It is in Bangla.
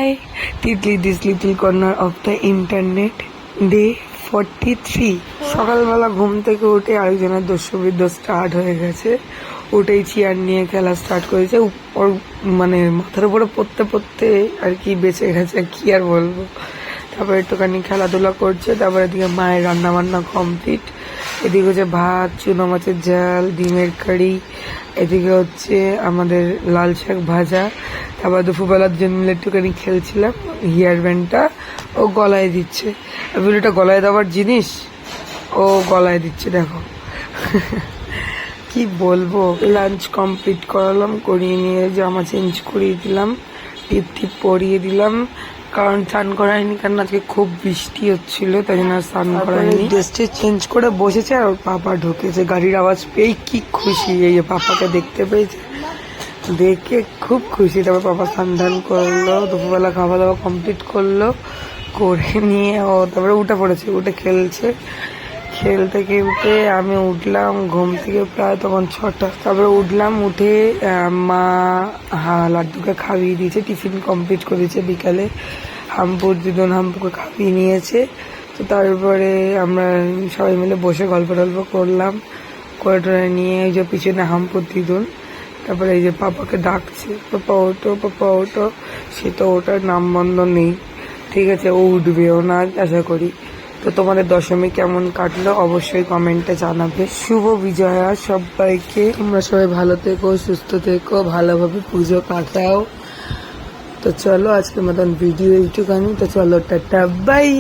High Titli this little corner of the internet day 43। সকালবেলা ঘুম থেকে উঠে আরেকজনের দস্যুবিদ্য স্টার্ট হয়ে গেছে। উঠেই চেয়ার নিয়ে খেলা স্টার্ট করেছে। ওর মানে মাথার উপরে পড়তে পড়তে আর কি বেঁচে গেছে, কি আর বলবো। তারপরে একটুখানি খেলাধুলা করছে। তারপরে এদিকে মায়ের রান্না বান্না কমপ্লিট। এদিকে হচ্ছে ভাত, চুনো মাছের ঝাল, ডিমের কারি। এদিকে হচ্ছে আমাদের লাল শাক ভাজা। তারপর দুপুরবেলার জন্য মিলে একটুখানি খেলছিলাম। হেয়ার ব্যান্ডটা ও গলায় দিচ্ছে। এটা গলায় দেওয়ার জিনিস, ও গলায় দিচ্ছে দেখো। কি বলবো। লাঞ্চ কমপ্লিট করালাম, করিয়ে নিয়ে জামা চেঞ্জ করিয়ে দিলাম, টিপ টিপ পরিয়ে দিলাম। কারণ স্নান করায়নি, কারণ আজকে খুব বৃষ্টি হচ্ছিল, তাই জন্য স্নান করায়নি। ড্রেসটি চেঞ্জ করে বসেছে আর ওর পাপা ঢুকেছে। গাড়ির আওয়াজ পেয়েই কি খুশি, এই যে পাপাকে দেখতে পেয়েছে, দেখে খুব খুশি। তারপর পাপা স্নান ধান করলো, দুপুরবেলা খাওয়া দাওয়া কমপ্লিট করলো, করে নিয়ে ও তারপরে উঠে পড়েছে, উঠে খেলছে। খেলতে খেলতে আমি উঠলাম ঘুম থেকে প্রায় তখন 6টা। তারপরে উঠলাম, উঠে মা লাড্ডুকে খাইয়ে দিয়েছে, টিফিন কমপ্লিট করেছে বিকালে। হামপুর দিদুন হামপুকে খাইয়ে নিয়েছে। তো তারপরে আমরা সবাই মিলে বসে গল্প টল্প করলাম, করে টোরে নিয়ে ওই যে পিছনে হামপুর দিদুন। তারপরে এই যে পাপাকে ডাকছে, পাপা ওঠো, পাপা ওঠো। সে তো ওটার নাম বন্ধ নেই, ঠিক আছে, ও উঠবেও না আশা করি। তো তোমাদের দশমী কেমন কাটলো অবশ্যই কমেন্টে জানাবে। শুভ বিজয়া সবাইকে। তোমরা সবাই ভালো থেকো, সুস্থ থেকো, ভালোভাবে পুজো কাটাও। তো চলো আজকের মতন ভিডিও এইটুখানি। তো চলো টাটা বাই।